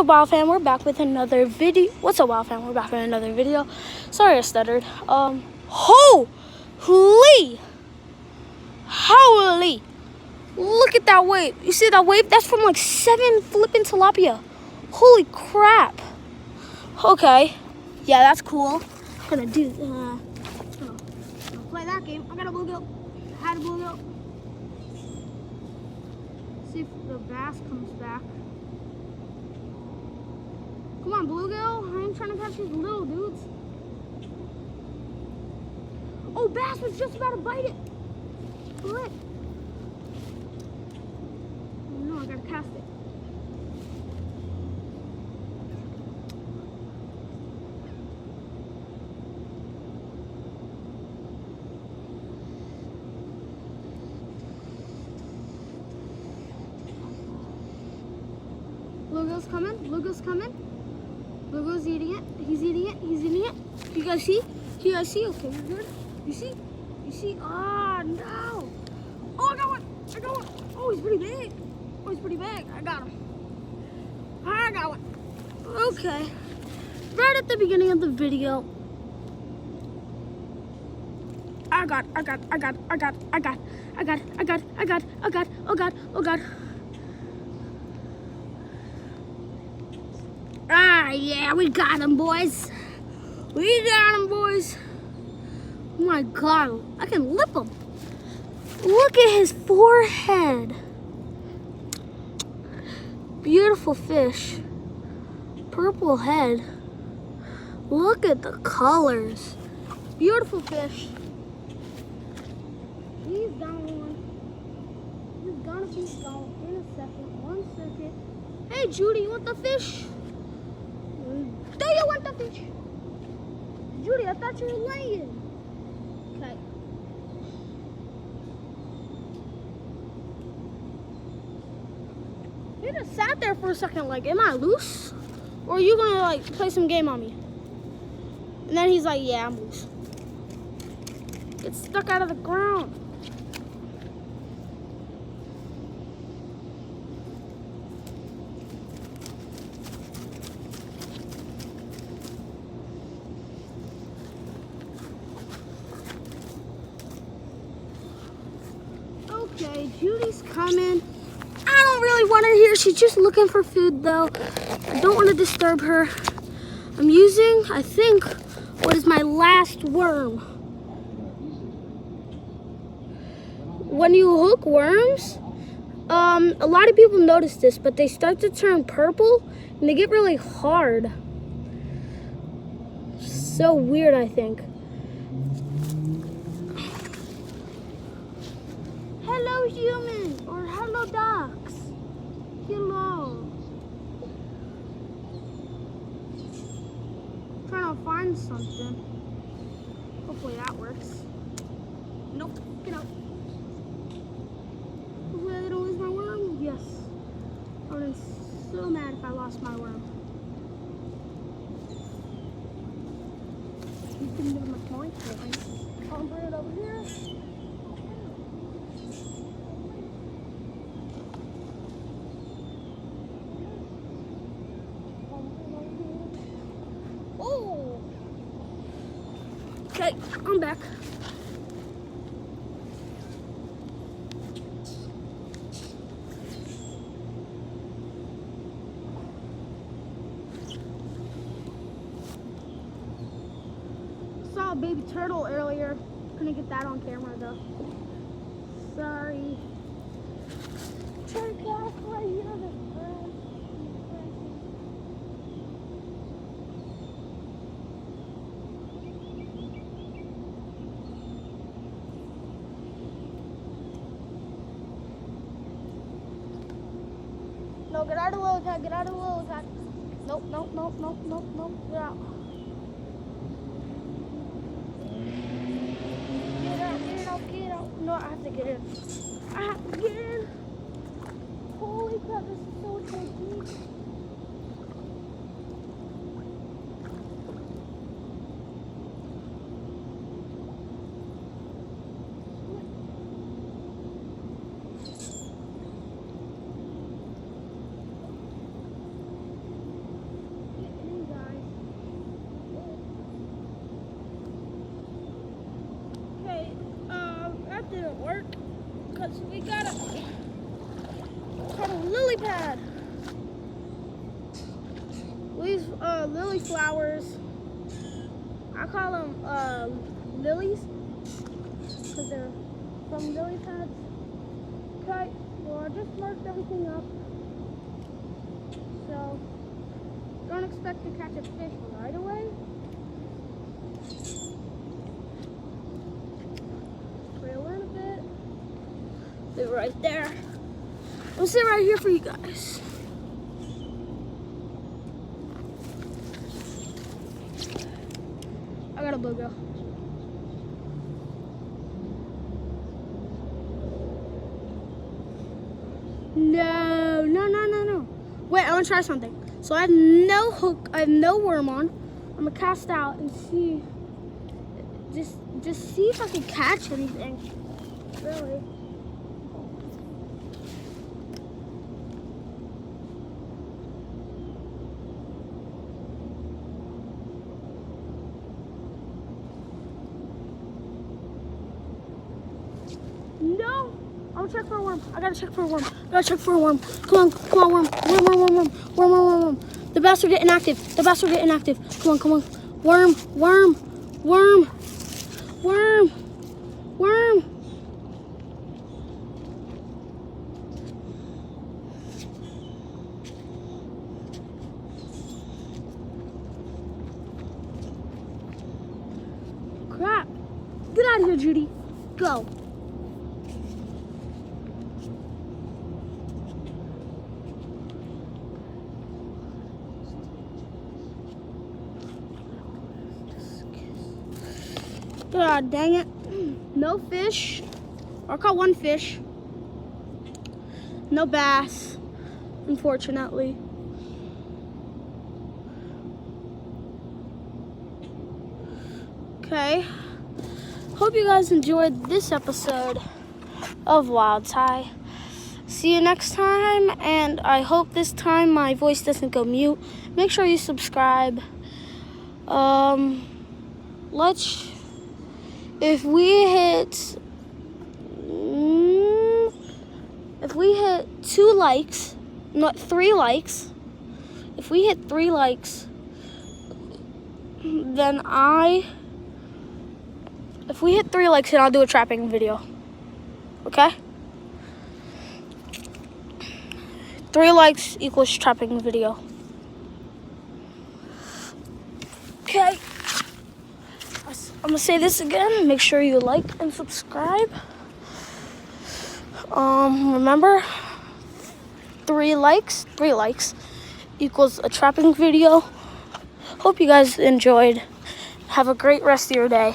up, Wild Fam? We're back with another video. What's up, Wild Fam? We're back with another video. Sorry I stuttered. Holy! Holy! Look at that wave. You see that wave? That's from like 7 flipping tilapia. Holy crap. Okay. Yeah, that's cool. I'm gonna play that game. I got a bluegill. I had a bluegill. See if the bass comes back. Come on, bluegill. I ain't trying to catch these little dudes. Oh, bass was just about to bite it. Flip. Oh no, I gotta cast it. Bluegill's coming. Bluegill's coming. Bluegill's eating it. He's eating it. He's eating it. You guys see? You guys see? Okay, we're good. You see? You see? Ah, no. Oh, I got one. I got one. Oh, he's pretty big. Oh, he's pretty big. I got him. I got one. Okay. Right at the beginning of the video, oh God. Ah, yeah, we got him, boys. We got him, boys. Oh my God, I can lip him. Look at his forehead. Beautiful fish. Purple head. Look at the colors. Beautiful fish. He's gone. He's gonna be gone in a second. 1 second. Hey, Judy, you want the fish? Do you want the fish? Judy, I thought you were laying. Okay. He just sat there for a second like, am I loose? Or are you gonna like play some game on me? And then he's like, yeah, I'm loose. Get stuck out of the ground. Okay, Judy's coming. I don't really want her here. She's just looking for food though. I don't want to disturb her. I'm using, I think, what is my last worm. When you hook worms, a lot of people notice this, but they start to turn purple and they get really hard. So weird, I think. Hello, human, or hello, ducks. Hello. Trying to find something. Hopefully that works. Nope, get out. Hopefully I didn't lose my worm. Yes. I would have been so mad if I lost my worm. You can do my point. I'll bring it over here. Oh! Okay, I'm back. Saw a baby turtle earlier. Couldn't get that on camera though. Sorry. Check out right here. No, get out of the lily pad, get out of the lily pad. Nope, nope, nope, nope, nope, nope, get out. Get out, get out. No, I have to get in. I have to get in. Holy crap, this is so tricky. lily pad. These lily flowers. I call them lilies because they're from lily pads. Okay, well I just marked everything up. So don't expect to catch a fish right away. Reel in a bit. Leave it right there. I'll sit right here for you guys. I got a bluegill. No. Wait, I want to try something. So I have no hook, I have no worm on. I'm gonna cast out and see, just see if I can catch anything. Really. No! I'll check for a worm. I gotta check for a worm. Come on, worm. The bass are getting active. Come on. Worm. Crap. Get out of here, Judy. Go. God dang it. No fish. I caught one fish. No bass, unfortunately. Okay. Hope you guys enjoyed this episode of Wild Tie. See you next time, and I hope this time my voice doesn't go mute. Make sure you subscribe. If we hit 2 likes, not 3 likes, if we hit 3 likes, then if we hit 3 likes, then I'll do a trapping video. Okay? 3 likes equals trapping video. Okay. I'm gonna say this again. Make sure you like and subscribe. Remember, 3 likes equals a trapping video. Hope you guys enjoyed. Have a great rest of your day.